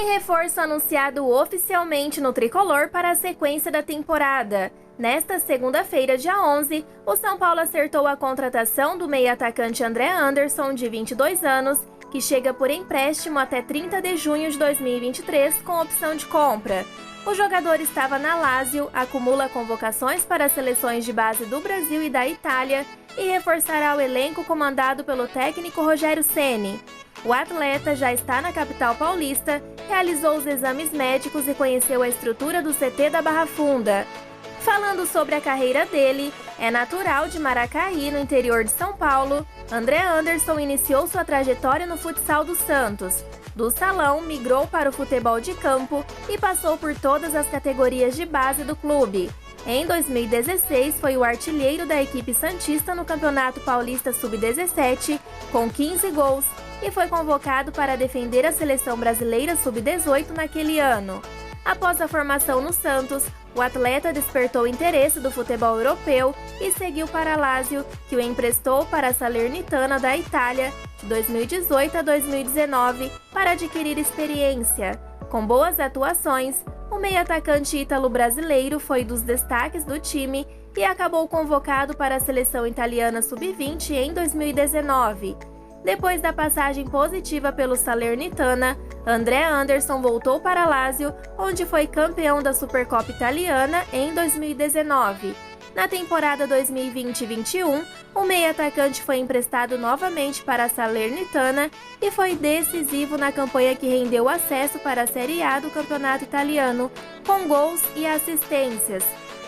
Tem reforço anunciado oficialmente no tricolor para a sequência da temporada. Nesta segunda-feira, dia 11, o São Paulo acertou a contratação do meio-atacante André Anderson, de 22 anos, que chega por empréstimo até 30 de junho de 2023 com opção de compra. O jogador estava na Lazio, acumula convocações para as seleções de base do Brasil e da Itália e reforçará o elenco comandado pelo técnico Rogério Ceni. O atleta já está na capital paulista, realizou os exames médicos e conheceu a estrutura do CT da Barra Funda. Falando sobre a carreira dele, é natural de Maracaí, no interior de São Paulo. André Anderson iniciou sua trajetória no futsal do Santos. Do salão, migrou para o futebol de campo e passou por todas as categorias de base do clube. Em 2016, foi o artilheiro da equipe santista no Campeonato Paulista Sub-17, com 15 gols, e foi convocado para defender a seleção brasileira Sub-18 naquele ano. Após a formação no Santos, o atleta despertou o interesse do futebol europeu e seguiu para a Lazio, que o emprestou para a Salernitana da Itália, de 2018 a 2019, para adquirir experiência. Com boas atuações, o meio-atacante ítalo-brasileiro foi dos destaques do time e acabou convocado para a seleção italiana Sub-20 em 2019. Depois da passagem positiva pelo Salernitana, André Anderson voltou para a Lazio, onde foi campeão da Supercopa Italiana em 2019. Na temporada 2020-21, o meio-atacante foi emprestado novamente para a Salernitana e foi decisivo na campanha que rendeu acesso para a Série A do Campeonato Italiano, com gols e assistências.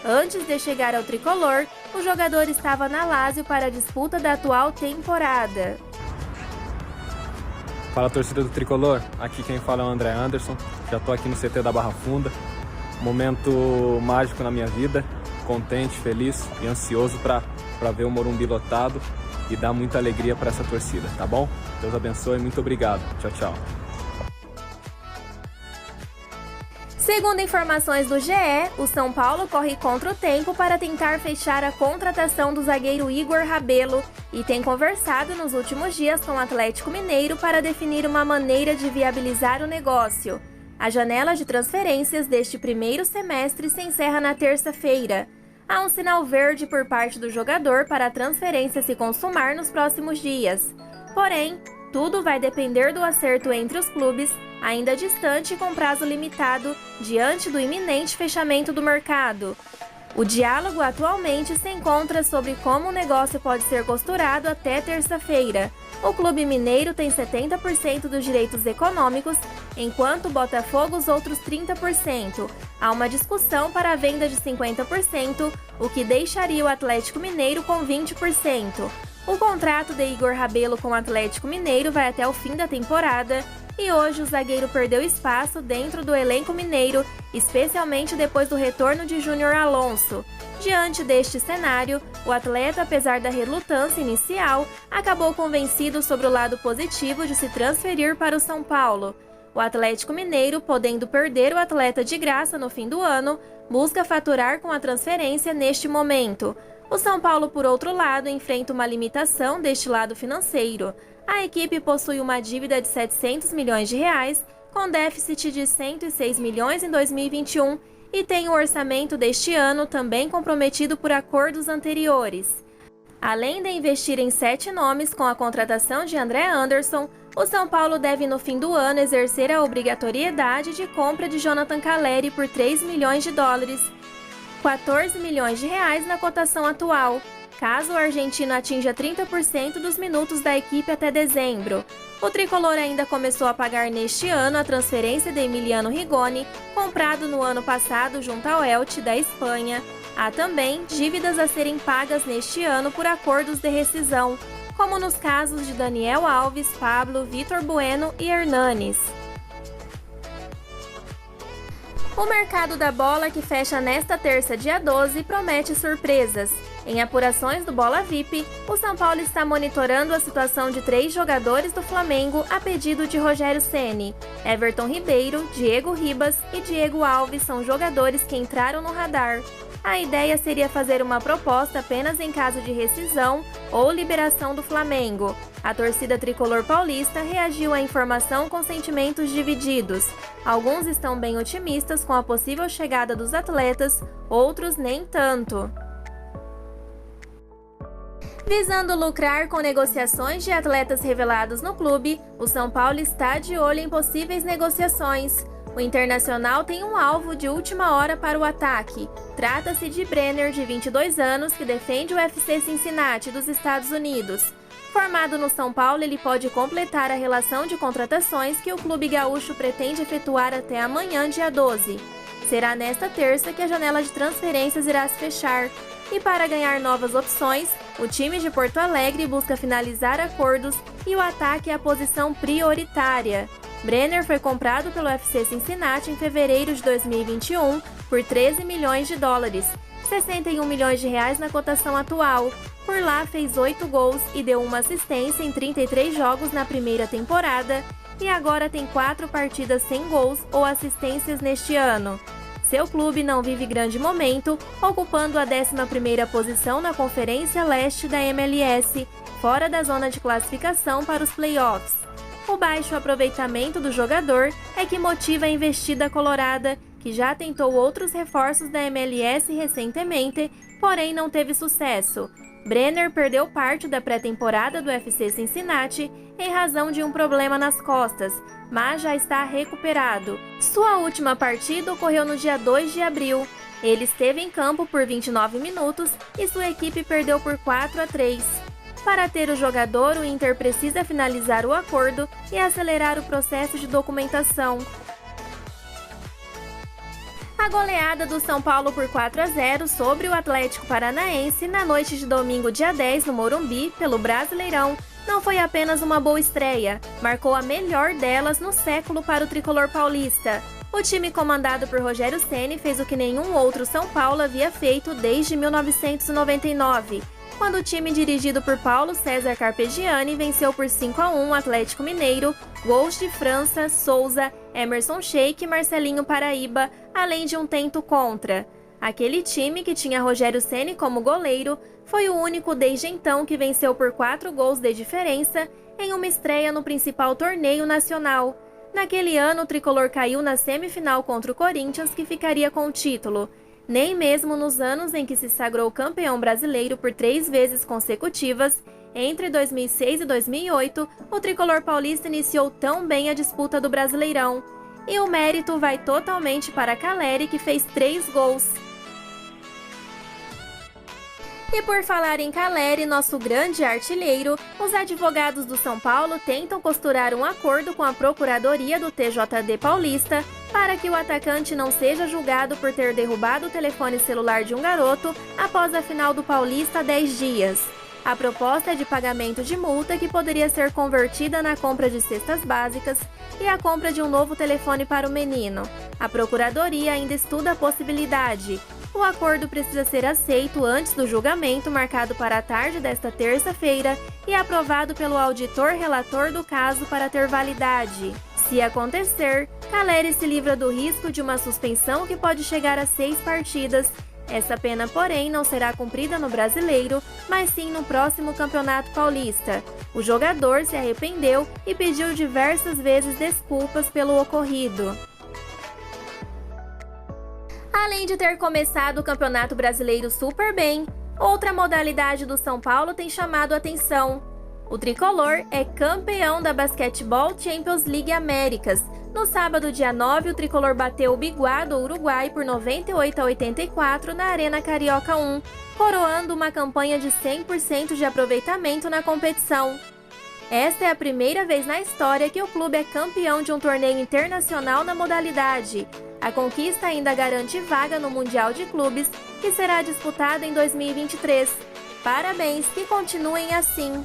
Antes de chegar ao tricolor, o jogador estava na Lazio para a disputa da atual temporada. Fala, torcida do Tricolor, aqui quem fala é o André Anderson, já estou aqui no CT da Barra Funda, momento mágico na minha vida, contente, feliz e ansioso para ver o Morumbi lotado e dar muita alegria para essa torcida, tá bom? Deus abençoe, muito obrigado, tchau, tchau. Segundo informações do GE, o São Paulo corre contra o tempo para tentar fechar a contratação do zagueiro Igor Rabelo e tem conversado nos últimos dias com o Atlético Mineiro para definir uma maneira de viabilizar o negócio. A janela de transferências deste primeiro semestre se encerra na terça-feira. Há um sinal verde por parte do jogador para a transferência se consumar nos próximos dias. Porém, tudo vai depender do acerto entre os clubes, ainda distante e com prazo limitado, diante do iminente fechamento do mercado. O diálogo atualmente se encontra sobre como o negócio pode ser costurado até terça-feira. O clube mineiro tem 70% dos direitos econômicos, enquanto o Botafogo os outros 30%. Há uma discussão para a venda de 50%, o que deixaria o Atlético Mineiro com 20%. O contrato de Igor Rabelo com o Atlético Mineiro vai até o fim da temporada e hoje o zagueiro perdeu espaço dentro do elenco mineiro, especialmente depois do retorno de Júnior Alonso. Diante deste cenário, o atleta, apesar da relutância inicial, acabou convencido sobre o lado positivo de se transferir para o São Paulo. O Atlético Mineiro, podendo perder o atleta de graça no fim do ano, busca faturar com a transferência neste momento. O São Paulo, por outro lado, enfrenta uma limitação deste lado financeiro. A equipe possui uma dívida de 700 milhões de reais, com déficit de 106 milhões em 2021 e tem o orçamento deste ano também comprometido por acordos anteriores. Além de investir em 7 nomes com a contratação de André Anderson, o São Paulo deve no fim do ano exercer a obrigatoriedade de compra de Jonathan Calleri por 3 milhões de dólares, 14 milhões de reais na cotação atual, caso o argentino atinja 30% dos minutos da equipe até dezembro. O tricolor ainda começou a pagar neste ano a transferência de Emiliano Rigoni, comprado no ano passado junto ao Elche da Espanha. Há também dívidas a serem pagas neste ano por acordos de rescisão, como nos casos de Daniel Alves, Pablo, Vitor Bueno e Hernanes. O mercado da bola, que fecha nesta terça, dia 12, promete surpresas. Em apurações do Bola VIP, o São Paulo está monitorando a situação de 3 jogadores do Flamengo a pedido de Rogério Ceni. Everton Ribeiro, Diego Ribas e Diego Alves são jogadores que entraram no radar. A ideia seria fazer uma proposta apenas em caso de rescisão ou liberação do Flamengo. A torcida tricolor paulista reagiu à informação com sentimentos divididos. Alguns estão bem otimistas com a possível chegada dos atletas, outros nem tanto. Visando lucrar com negociações de atletas revelados no clube, o São Paulo está de olho em possíveis negociações. O Internacional tem um alvo de última hora para o ataque. Trata-se de Brenner, de 22 anos, que defende o FC Cincinnati dos Estados Unidos. Formado no São Paulo, ele pode completar a relação de contratações que o clube gaúcho pretende efetuar até amanhã, dia 12. Será nesta terça que a janela de transferências irá se fechar. E para ganhar novas opções, o time de Porto Alegre busca finalizar acordos e o ataque é a posição prioritária. Brenner foi comprado pelo FC Cincinnati em fevereiro de 2021 por 13 milhões de dólares, 61 milhões de reais na cotação atual. Por lá fez 8 gols e deu uma assistência em 33 jogos na primeira temporada e agora tem 4 partidas sem gols ou assistências neste ano. Seu clube não vive grande momento, ocupando a 11ª posição na Conferência Leste da MLS, fora da zona de classificação para os playoffs. O baixo aproveitamento do jogador é que motiva a investida colorada, que já tentou outros reforços da MLS recentemente, porém não teve sucesso. Brenner perdeu parte da pré-temporada do FC Cincinnati em razão de um problema nas costas, mas já está recuperado. Sua última partida ocorreu no dia 2 de abril. Ele esteve em campo por 29 minutos e sua equipe perdeu por 4-3. Para ter o jogador, o Inter precisa finalizar o acordo e acelerar o processo de documentação. A goleada do São Paulo por 4-0 sobre o Atlético Paranaense na noite de domingo, dia 10, no Morumbi, pelo Brasileirão, não foi apenas uma boa estreia, marcou a melhor delas no século para o tricolor paulista. O time comandado por Rogério Ceni fez o que nenhum outro São Paulo havia feito desde 1999, quando o time dirigido por Paulo César Carpegiani venceu por 5-1 o Atlético Mineiro, gols de França, Souza, Emerson Sheik e Marcelinho Paraíba, além de um tento contra. Aquele time, que tinha Rogério Ceni como goleiro, foi o único desde então que venceu por 4 gols de diferença em uma estreia no principal torneio nacional. Naquele ano, o tricolor caiu na semifinal contra o Corinthians, que ficaria com o título. Nem mesmo nos anos em que se sagrou campeão brasileiro por 3 vezes consecutivas, entre 2006 e 2008, o tricolor paulista iniciou tão bem a disputa do Brasileirão. E o mérito vai totalmente para Caleri, que fez 3 gols. E por falar em Caleri, nosso grande artilheiro, os advogados do São Paulo tentam costurar um acordo com a Procuradoria do TJD paulista para que o atacante não seja julgado por ter derrubado o telefone celular de um garoto após a final do Paulista há 10 dias. A proposta é de pagamento de multa que poderia ser convertida na compra de cestas básicas e a compra de um novo telefone para o menino. A Procuradoria ainda estuda a possibilidade. O acordo precisa ser aceito antes do julgamento, marcado para a tarde desta terça-feira, e aprovado pelo auditor relator do caso para ter validade. Se acontecer, Caleri se livra do risco de uma suspensão que pode chegar a 6 partidas. Essa pena, porém, não será cumprida no Brasileiro, mas sim no próximo Campeonato Paulista. O jogador se arrependeu e pediu diversas vezes desculpas pelo ocorrido. Além de ter começado o Campeonato Brasileiro super bem, outra modalidade do São Paulo tem chamado a atenção. O tricolor é campeão da Basketball Champions League Américas. No sábado, dia 9, o tricolor bateu o Biguá do Uruguai por 98-84 na Arena Carioca 1, coroando uma campanha de 100% de aproveitamento na competição. Esta é a primeira vez na história que o clube é campeão de um torneio internacional na modalidade. A conquista ainda garante vaga no Mundial de Clubes, que será disputado em 2023. Parabéns, que continuem assim!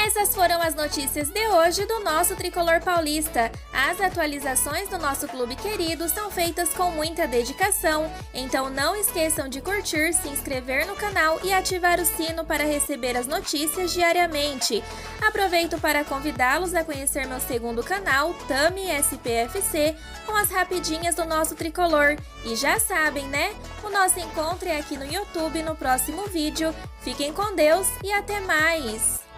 Essas foram as notícias de hoje do nosso Tricolor Paulista. As atualizações do nosso clube querido são feitas com muita dedicação, então não esqueçam de curtir, se inscrever no canal e ativar o sino para receber as notícias diariamente. Aproveito para convidá-los a conhecer meu segundo canal, Tami SPFC, com as rapidinhas do nosso Tricolor. E já sabem, né? O nosso encontro é aqui no YouTube no próximo vídeo. Fiquem com Deus e até mais!